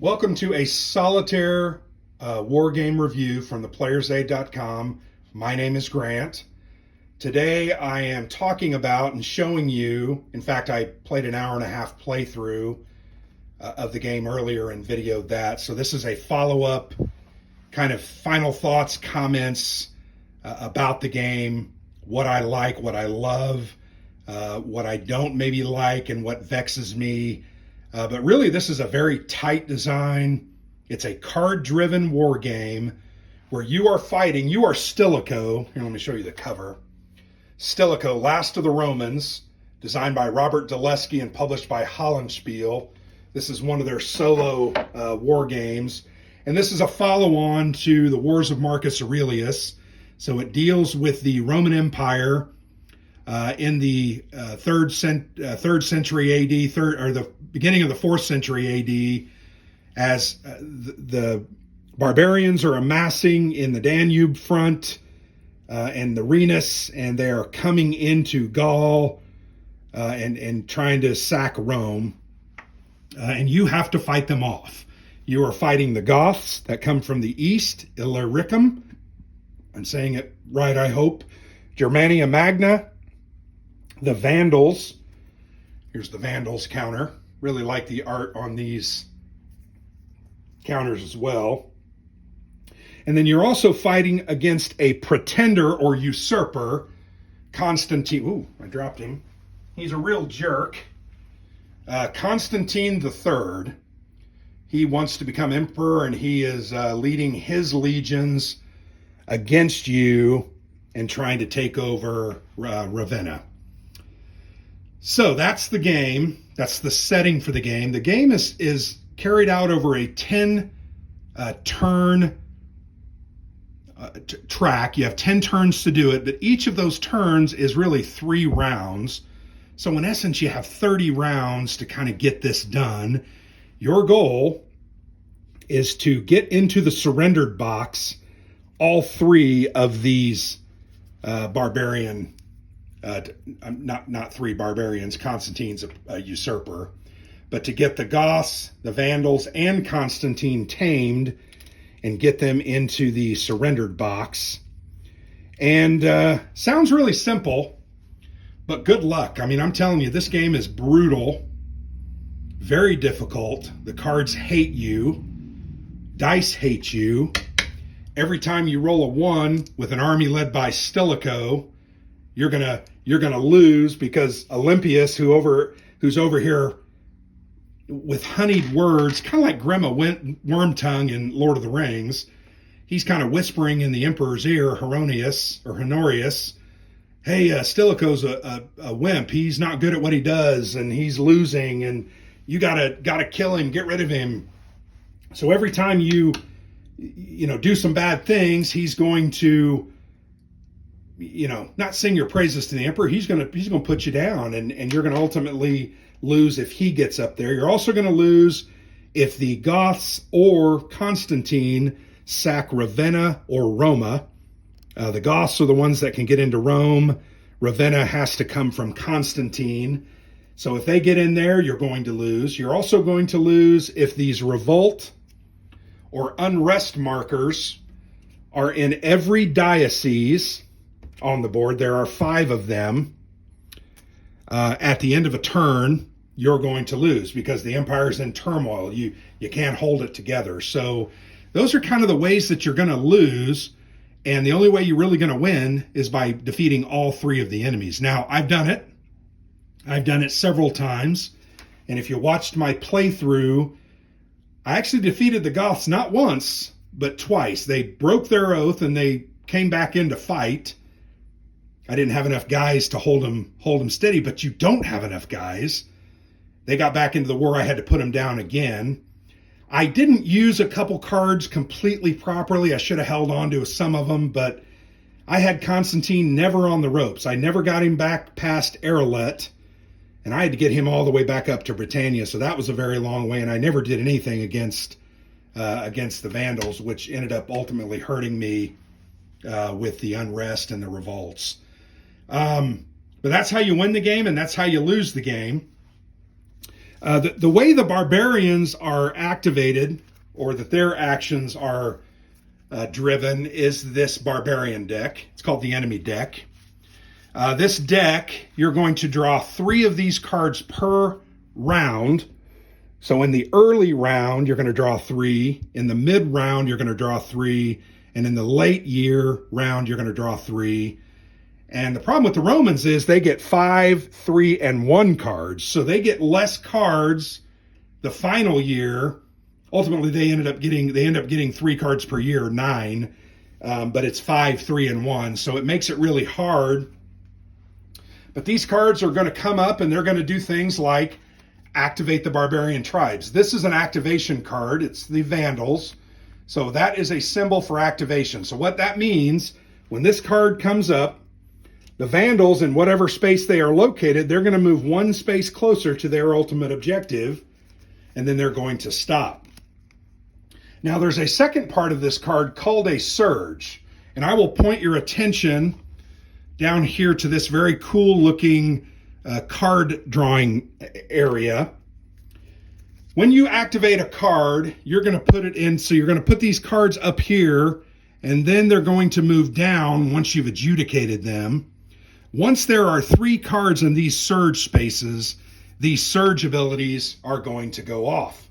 Welcome to a solitaire war game review from theplayersaid.com. My name is Grant. Today I am talking about and showing you, in fact I played an hour and a half playthrough of the game earlier and videoed that. So this is a follow-up kind of final thoughts, comments about the game, what I like, what I love, what I don't maybe like, and what vexes me. But really, this is a very tight design. It's a card-driven war game where you are fighting. You are Stilicho. Here, let me show you the cover. Stilicho, Last of the Romans, designed by Robert Dulesky and published by Hollandspiele. This is one of their solo war games. And this is a follow-on to the Wars of Marcus Aurelius. So it deals with the Roman Empire in the third century AD, or the beginning of the 4th century AD, as the barbarians are amassing in the Danube front and the Rhenus, and they are coming into Gaul and trying to sack Rome. And you have to fight them off. You are fighting the Goths that come from the east, Illyricum. I'm saying it right, I hope. Germania Magna. The Vandals. Here's the Vandals counter. Really like the art on these counters as well. And then you're also fighting against a pretender or usurper, Constantine. Ooh, I dropped him. He's a real jerk. Constantine III. He wants to become emperor, and he is leading his legions against you and trying to take over Ravenna. So that's the game. That's the setting for the game. The game is carried out over a 10 turn track. You have 10 turns to do it, but each of those turns is really 3 rounds. So in essence, you have 30 rounds to kind of get this done. Your goal is to get into the surrendered box all 3 of these barbarian not 3 barbarians. Constantine's a usurper. But to get the Goths, the Vandals, and Constantine tamed and get them into the surrendered box. And sounds really simple, but good luck. I mean, I'm telling you, this game is brutal, very difficult. The cards hate you. Dice hate you. Every time you roll a 1 with an army led by Stilicho, you're gonna lose, because Olympius, who's over here with honeyed words, kind of like Grandma Wormtongue in Lord of the Rings, he's kind of whispering in the Emperor's ear, Honorius, hey, Stilicho's a wimp. He's not good at what he does, and he's losing, and you gotta kill him, get rid of him. So every time you do some bad things, he's going to not sing your praises to the emperor. He's going to put you down, and you're going to ultimately lose if he gets up there. You're also going to lose if the Goths or Constantine sack Ravenna or Roma. The Goths are the ones that can get into Rome. Ravenna has to come from Constantine. So if they get in there, you're going to lose. You're also going to lose if these revolt or unrest markers are in every diocese on the board. There are 5 of them. At the end of a turn, you're going to lose because the empire's in turmoil. You can't hold it together. So those are kind of the ways that you're going to lose. And the only way you're really going to win is by defeating all 3 of the enemies. Now, I've done it. I've done it several times. And if you watched my playthrough, I actually defeated the Goths not once, but twice. They broke their oath and they came back in to fight. I didn't have enough guys to hold them steady, but you don't have enough guys. They got back into the war. I had to put them down again. I didn't use a couple cards completely properly. I should have held on to some of them, but I had Constantine never on the ropes. I never got him back past Aralet, and I had to get him all the way back up to Britannia, so that was a very long way, and I never did anything against the Vandals, which ended up ultimately hurting me with the unrest and the revolts. But that's how you win the game, and that's how you lose the game. The way the barbarians are activated, or that their actions are driven, is this barbarian deck. It's called the enemy deck. This deck, you're going to draw 3 of these cards per round. So in the early round, you're going to draw 3. In the mid round, you're going to draw 3. And in the late year round, you're going to draw 3. And the problem with the Romans is they get 5, 3, and 1 cards. So they get less cards the final year. Ultimately, they end up getting 3 cards per year, 9. But it's 5, 3, and 1. So it makes it really hard. But these cards are going to come up and they're going to do things like activate the barbarian tribes. This is an activation card. It's the Vandals. So that is a symbol for activation. So what that means, when this card comes up, the Vandals, in whatever space they are located, they're going to move 1 space closer to their ultimate objective, and then they're going to stop. Now there's a second part of this card called a surge, and I will point your attention down here to this very cool looking card drawing area. When you activate a card, you're going to put it in, so you're going to put these cards up here, and then they're going to move down once you've adjudicated them. Once there are 3 cards in these surge spaces, these surge abilities are going to go off.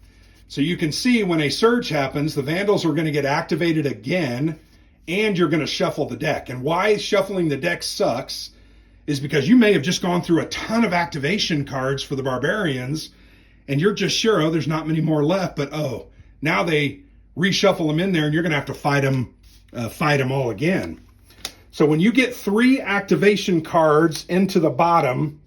So you can see when a surge happens, the Vandals are going to get activated again, and you're going to shuffle the deck. And why shuffling the deck sucks is because you may have just gone through a ton of activation cards for the barbarians, and you're just sure, oh, there's not many more left, but oh, now they reshuffle them in there, and you're going to have to fight them all again. So when you get 3 activation cards into the bottom,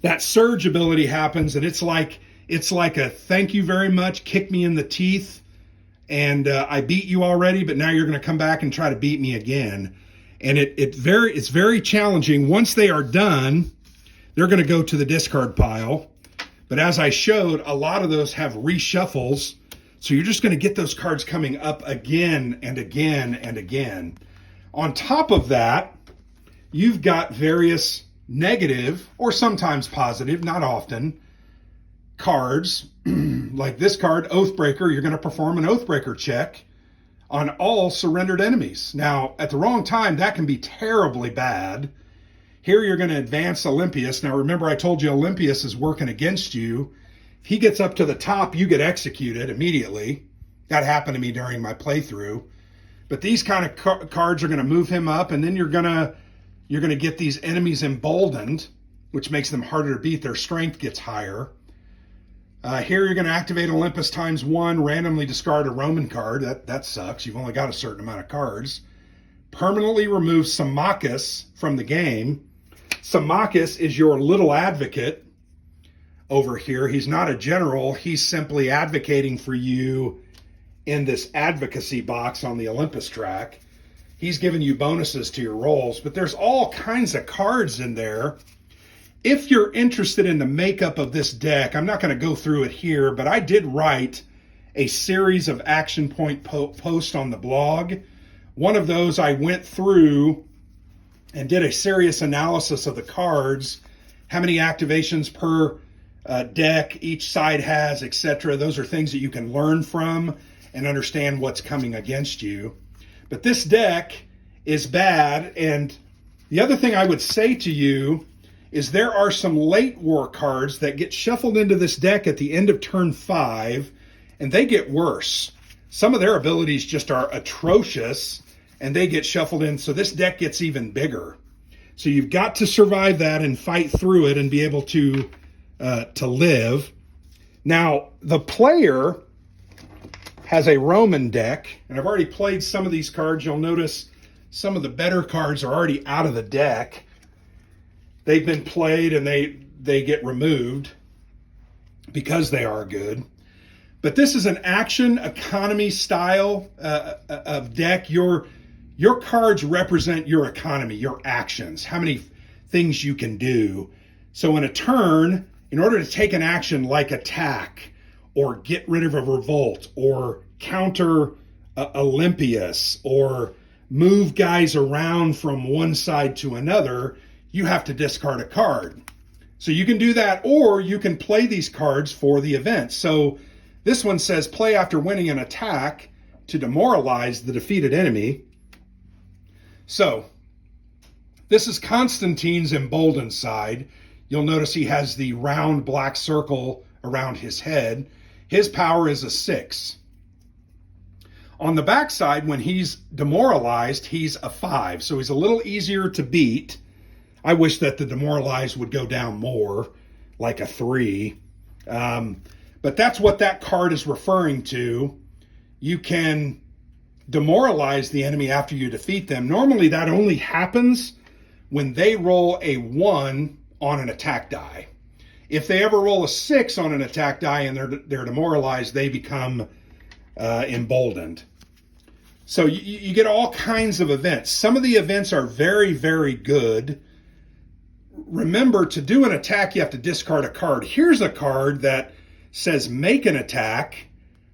that surge ability happens, and it's like a thank you very much, kick me in the teeth, and I beat you already, but now you're going to come back and try to beat me again. And it's very challenging. Once they are done, they're going to go to the discard pile. But as I showed, a lot of those have reshuffles, so you're just going to get those cards coming up again and again and again. On top of that, you've got various negative, or sometimes positive, not often, cards. Like this card, Oathbreaker, you're going to perform an Oathbreaker check on all surrendered enemies. Now, at the wrong time, that can be terribly bad. Here you're going to advance Olympius. Now, remember I told you Olympius is working against you. If he gets up to the top, you get executed immediately. That happened to me during my playthrough. But these kind of cards are going to move him up, and then you're going to get these enemies emboldened, which makes them harder to beat. Their strength gets higher. Here you're going to activate Olympus ×1, randomly discard a Roman card. That sucks. You've only got a certain amount of cards. Permanently remove Symmachus from the game. Symmachus is your little advocate over here. He's not a general. He's simply advocating for you in this advocacy box on the Olympus track. He's giving you bonuses to your rolls, but there's all kinds of cards in there. If you're interested in the makeup of this deck, I'm not going to go through it here, but I did write a series of action point posts on the blog. One of those I went through and did a serious analysis of the cards, how many activations per deck each side has, etc. Those are things that you can learn from and understand what's coming against you. But this deck is bad, and the other thing I would say to you is there are some late war cards that get shuffled into this deck at the end of turn 5, and they get worse. Some of their abilities just are atrocious, and they get shuffled in, so this deck gets even bigger. So you've got to survive that and fight through it and be able to live. Now, the player has a Roman deck, and I've already played some of these cards. You'll notice some of the better cards are already out of the deck. They've been played and they get removed because they are good. But this is an action economy style of deck. Your cards represent your economy, your actions, how many things you can do. So in a turn, in order to take an action like attack or get rid of a revolt or counter Olympius or move guys around from one side to another, you have to discard a card. So you can do that, or you can play these cards for the event. So this one says play after winning an attack to demoralize the defeated enemy. So this is Constantine's emboldened side. You'll notice he has the round black circle around his head. His power is a 6. On the back side, when he's demoralized, he's a 5. So he's a little easier to beat. I wish that the demoralized would go down more, like a 3. But that's what that card is referring to. You can demoralize the enemy after you defeat them. Normally that only happens when they roll a 1 on an attack die. If they ever roll a 6 on an attack die and they're demoralized, they become emboldened. So you get all kinds of events. Some of the events are very, very good. Remember, to do an attack, you have to discard a card. Here's a card that says make an attack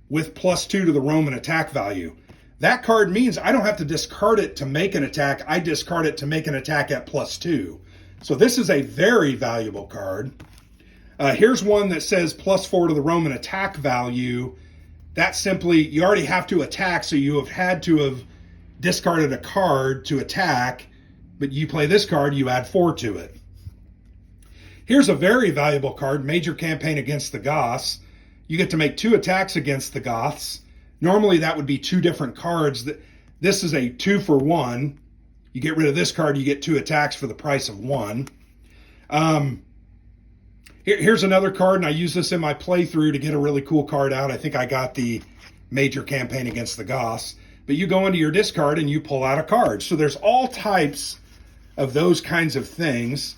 with +2 to the Roman attack value. That card means I don't have to discard it to make an attack. I discard it to make an attack at +2. So this is a very valuable card. Here's one that says +4 to the Roman attack value. That simply, you already have to attack, so you have had to have discarded a card to attack, but you play this card, you add 4 to it. Here's a very valuable card, Major Campaign Against the Goths. You get to make 2 attacks against the Goths. Normally that would be 2 different cards. This is a 2 for 1. You get rid of this card, you get 2 attacks for the price of 1. Here's another card, and I use this in my playthrough to get a really cool card out. I think I got the Major Campaign Against the Goths. But you go into your discard and you pull out a card. So there's all types of those kinds of things.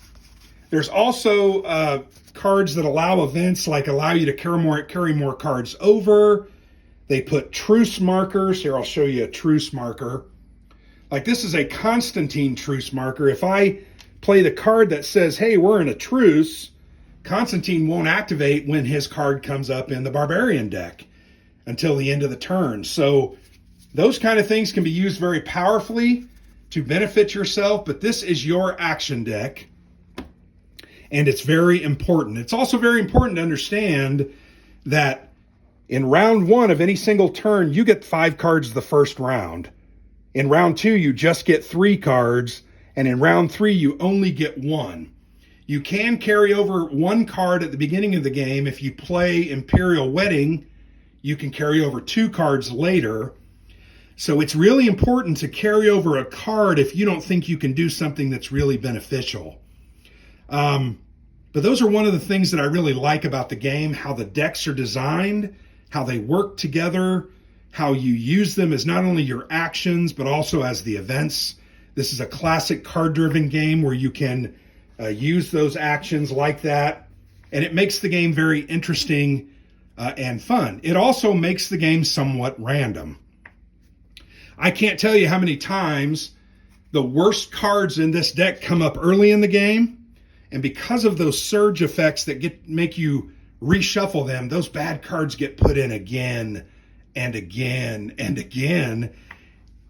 There's also cards that allow events, like allow you to carry more cards over. They put truce markers. Here, I'll show you a truce marker. Like this is a Constantine truce marker. If I play the card that says, hey, we're in a truce, Constantine won't activate when his card comes up in the Barbarian deck until the end of the turn. So those kind of things can be used very powerfully to benefit yourself, but this is your action deck, and it's very important. It's also very important to understand that in round 1 of any single turn, you get 5 cards the first round. In round 2, you just get 3 cards, and in round 3, you only get 1. You can carry over 1 card at the beginning of the game. If you play Imperial Wedding, you can carry over 2 cards later. So it's really important to carry over a card if you don't think you can do something that's really beneficial. But those are one of the things that I really like about the game, how the decks are designed, how they work together, how you use them as not only your actions, but also as the events. This is a classic card-driven game where you can use those actions like that, and it makes the game very interesting and fun. It also makes the game somewhat random. I can't tell you how many times the worst cards in this deck come up early in the game, and because of those surge effects that make you reshuffle them, those bad cards get put in again and again and again,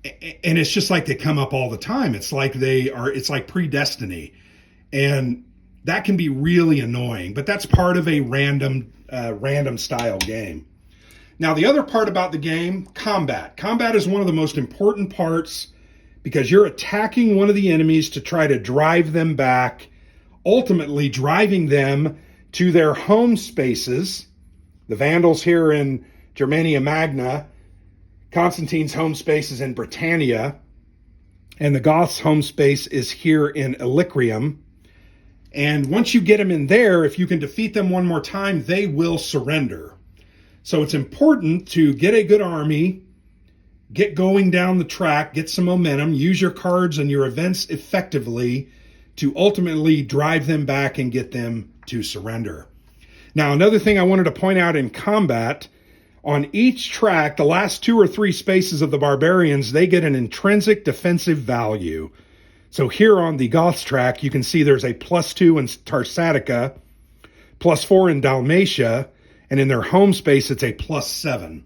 and it's just like they come up all the time. It's like it's like predestiny. And that can be really annoying, but that's part of a random style game. Now, the other part about the game, combat. Combat is one of the most important parts because you're attacking one of the enemies to try to drive them back, ultimately driving them to their home spaces. The Vandals here in Germania Magna, Constantine's home space is in Britannia, and the Goths' home space is here in Illyrium. And once you get them in there, if you can defeat them one more time, they will surrender. So it's important to get a good army, get going down the track, get some momentum, use your cards and your events effectively to ultimately drive them back and get them to surrender. Now, another thing I wanted to point out in combat, on each track, the last 2 or 3 spaces of the barbarians, they get an intrinsic defensive value. So here on the Goths track, you can see there's a +2 in Tarsatica, +4 in Dalmatia, and in their home space, it's a +7.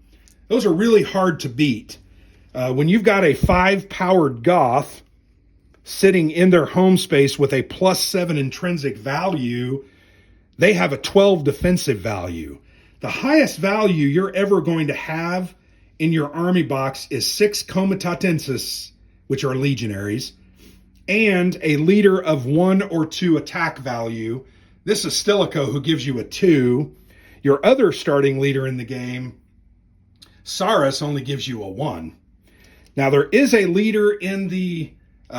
Those are really hard to beat. When you've got a 5-powered Goth sitting in their home space with a +7 intrinsic value, they have a 12 defensive value. The highest value you're ever going to have in your army box is 6 comitatenses, which are legionaries, and a leader of 1 or 2 attack value. This is Stilicho, who gives you a 2. Your other starting leader in the game, Saris, only gives you a 1. Now, there is a leader in the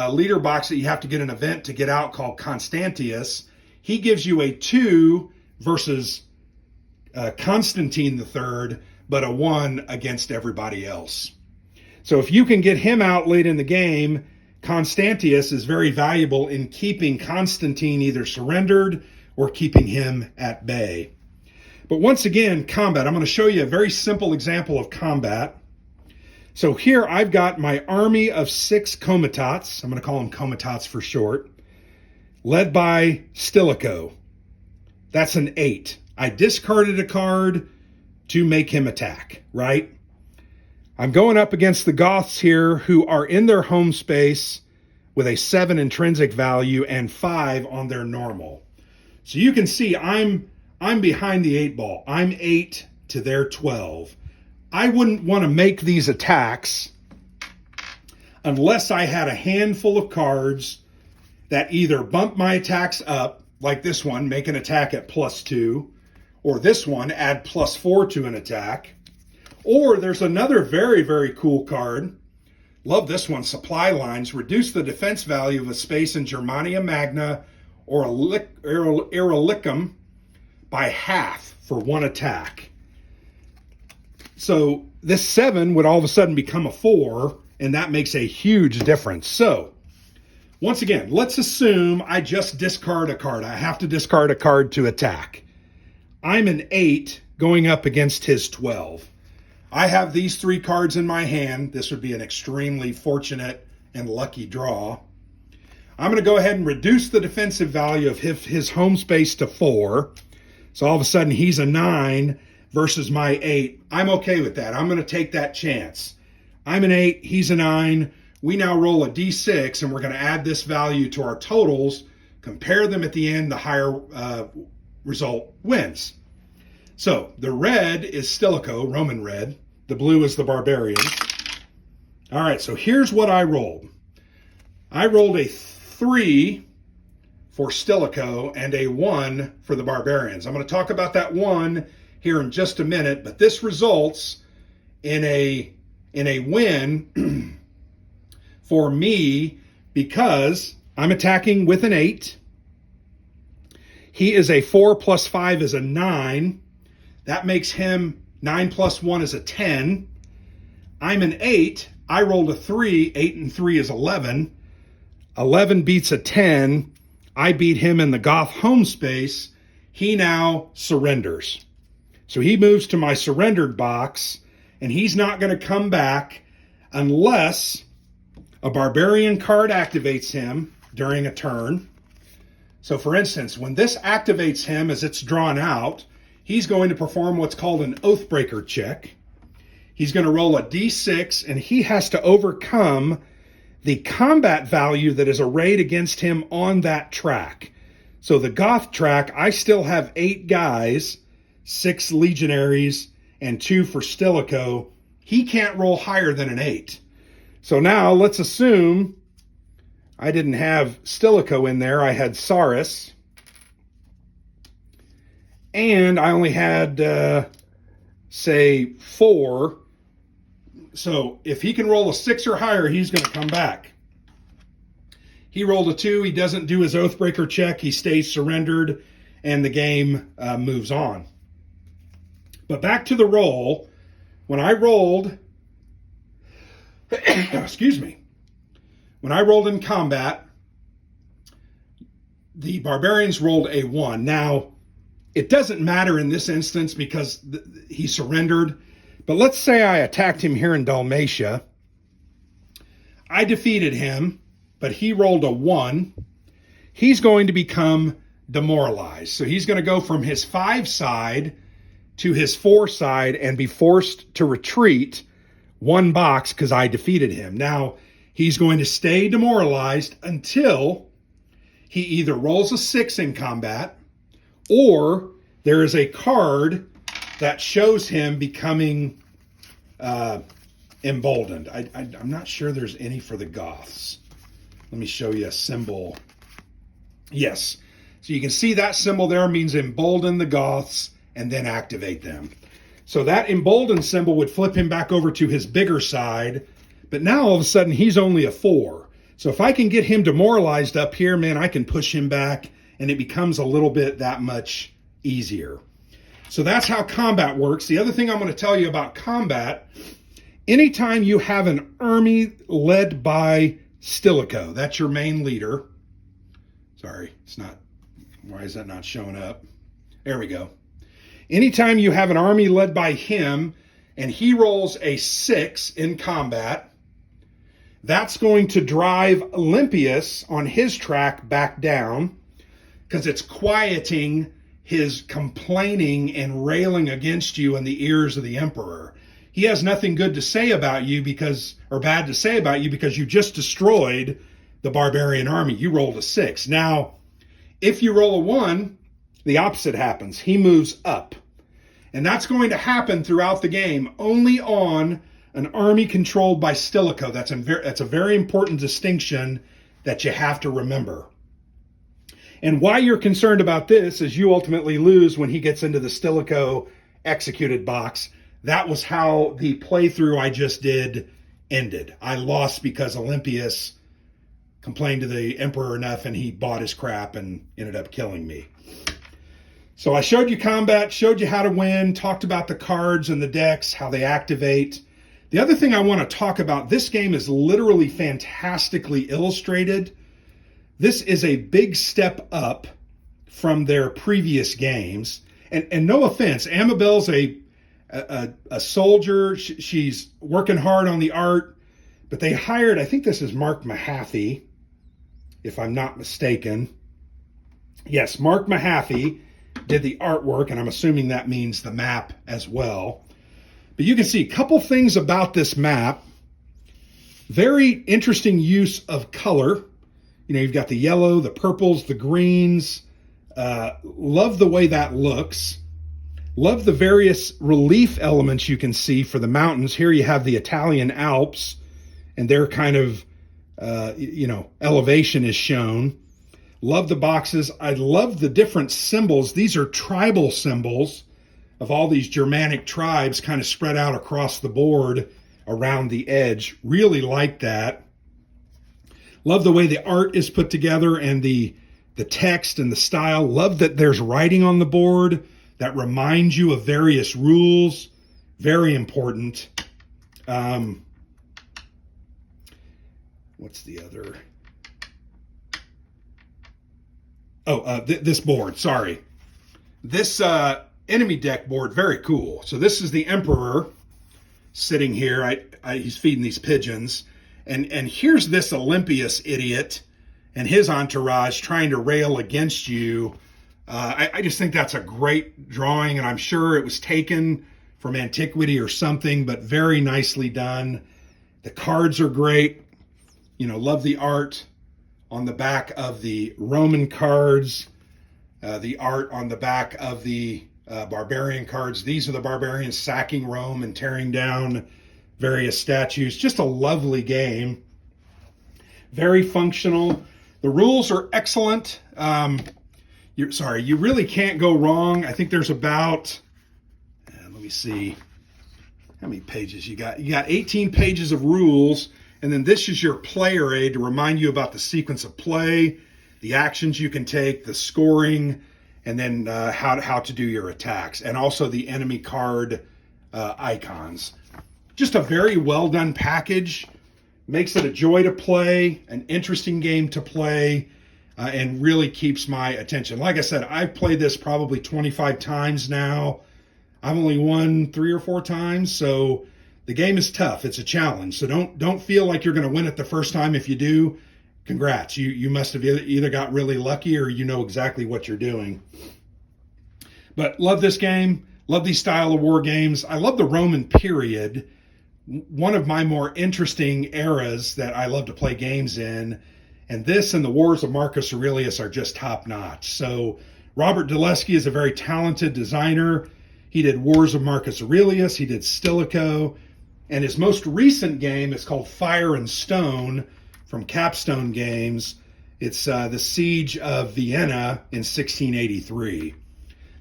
leader box that you have to get an event to get out called Constantius. He gives you a 2 versus Constantine III, but a 1 against everybody else. So if you can get him out late in the game, Constantius is very valuable in keeping Constantine either surrendered or keeping him at bay. But once again, combat. I'm going to show you a very simple example of combat. So here I've got my army of 6 comitats. I'm going to call them comitats for short, led by Stilicho. That's an 8. I discarded a card to make him attack, right? I'm going up against the Goths here, who are in their home space with a 7 intrinsic value and 5 on their normal. So you can see I'm behind the 8 ball. I'm 8 to their 12. I wouldn't want to make these attacks unless I had a handful of cards that either bump my attacks up, like this one, make an attack at +2, or this one, add +4 to an attack. Or there's another very, very cool card. Love this one, Supply Lines. Reduce the defense value of a space in Germania Magna or Illyricum by half for 1 attack. So this 7 would all of a sudden become a 4, and that makes a huge difference. So once again, let's assume I just discard a card. I have to discard a card to attack. I'm an 8 going up against his 12. I have these 3 cards in my hand. This would be an extremely fortunate and lucky draw. I'm going to go ahead and reduce the defensive value of his home space to 4. So all of a sudden he's a 9 versus my 8. I'm okay with that. I'm going to take that chance. I'm an 8, he's a 9. We now roll a d6, and we're going to add this value to our totals, compare them at the end, the higher result wins. So the red is Stilicho, Roman red. The blue is the barbarian. All right, so here's what I rolled. I rolled a 3 for Stilicho and a 1 for the barbarians. I'm going to talk about that 1 here in just a minute, but this results in a win for me because I'm attacking with an 8. He is a 4 plus 5 is a 9. That makes him 9 plus 1 is a 10. I'm an 8. I rolled a 3. 8 and 3 is 11. 11 beats a 10. I beat him in the Goth home space. He now surrenders. So he moves to my surrendered box, and he's not going to come back unless a barbarian card activates him during a turn. So for instance, when this activates him as it's drawn out, he's going to perform what's called an Oathbreaker check. He's going to roll a d6, and he has to overcome the combat value that is arrayed against him on that track. So the Goth track, I still have 8 guys, 6 legionaries, and 2 for Stilicho. He can't roll higher than an 8. So now let's assume I didn't have Stilicho in there. I had Saris. And I only had, say, 4. So if he can roll a 6 or higher, he's going to come back. He rolled a 2. He doesn't do his Oathbreaker check. He stays surrendered, and the game moves on. But back to the roll. When I rolled, excuse me, when I rolled in combat, the barbarians rolled a 1. Now, it doesn't matter in this instance because he surrendered. But let's say I attacked him here in Dalmatia. I defeated him, but he rolled a 1. He's going to become demoralized. So he's going to go from his 5 side to his 4 side and be forced to retreat 1 box because I defeated him. Now, he's going to stay demoralized until he either rolls a 6 in combat, or there is a card that shows him becoming emboldened. I'm not sure there's any for the Goths. Let me show you a symbol. Yes. So you can see that symbol there means embolden the Goths and then activate them. So that emboldened symbol would flip him back over to his bigger side, but now all of a sudden he's only a 4. So if I can get him demoralized up here, man, I can push him back and it becomes a little bit that much easier. So that's how combat works. The other thing I'm going to tell you about combat, anytime you have an army led by Stilicho, that's your main leader. Sorry, it's not, why is that not showing up? There we go. Anytime you have an army led by him and he rolls a 6 in combat, that's going to drive Olympius on his track back down because it's quieting his complaining and railing against you in the ears of the emperor. He has nothing good to say about you or bad to say about you because you just destroyed the barbarian army. You rolled a 6. Now, if you roll a 1, the opposite happens. He moves up. And that's going to happen throughout the game only on an army controlled by Stilicho. That's a very important distinction that you have to remember. And why you're concerned about this is you ultimately lose when he gets into the Stilicho executed box. That was how the playthrough I just did ended. I lost because Olympius complained to the emperor enough and he bought his crap and ended up killing me. So I showed you combat, showed you how to win, talked about the cards and the decks, how they activate. The other thing I want to talk about, this game is literally fantastically illustrated. This is a big step up from their previous games. And no offense, Amabel's a soldier. She's working hard on the art. But they hired, I think this is Mark Mahaffey, if I'm not mistaken. Yes, Mark Mahaffey did the artwork, and I'm assuming that means the map as well. But you can see a couple things about this map. Very interesting use of color. You know, you've got the yellow, the purples, the greens. Love the way that looks. Love the various relief elements you can see for the mountains. Here you have the Italian Alps, and their kind of, elevation is shown. Love the boxes. I love the different symbols. These are tribal symbols of all these Germanic tribes kind of spread out across the board around the edge. Really like that. Love the way the art is put together and the text and the style. Love that there's writing on the board that reminds you of various rules. Very important. What's the other? This board, sorry. This enemy deck board, very cool. So this is the Emperor sitting here. He's feeding these pigeons. And here's this Olympius idiot and his entourage trying to rail against you. I just think that's a great drawing, and I'm sure it was taken from antiquity or something, but very nicely done. The cards are great. Love the art on the back of the Roman cards, the art on the back of the barbarian cards. These are the barbarians sacking Rome and tearing down various statues. Just a lovely game. Very functional. The rules are excellent. You really can't go wrong. I think there's about, let me see, how many pages you got? You got 18 pages of rules. And then this is your player aid to remind you about the sequence of play, the actions you can take, the scoring, and then how to do your attacks, and also the enemy card icons. Just a very well done package. Makes it a joy to play, an interesting game to play, and really keeps my attention. Like I said, I've played this probably 25 times now. I've only won 3 or 4 times, so the game is tough. It's a challenge. So don't feel like you're going to win it the first time. If you do, congrats. You must have either got really lucky or you know exactly what you're doing. But love this game. Love these style of war games. I love the Roman period. One of my more interesting eras that I love to play games in. And this and the Wars of Marcus Aurelius are just top notch. So Robert Dulesky is a very talented designer. He did Wars of Marcus Aurelius, he did Stilicho, and his most recent game is called Fire and Stone from Capstone Games. It's the Siege of Vienna in 1683.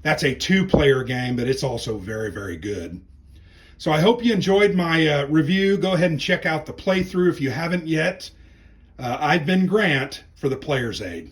That's a 2-player game, but it's also very, very good. So I hope you enjoyed my review. Go ahead and check out the playthrough if you haven't yet. I've been Grant for the Player's Aid.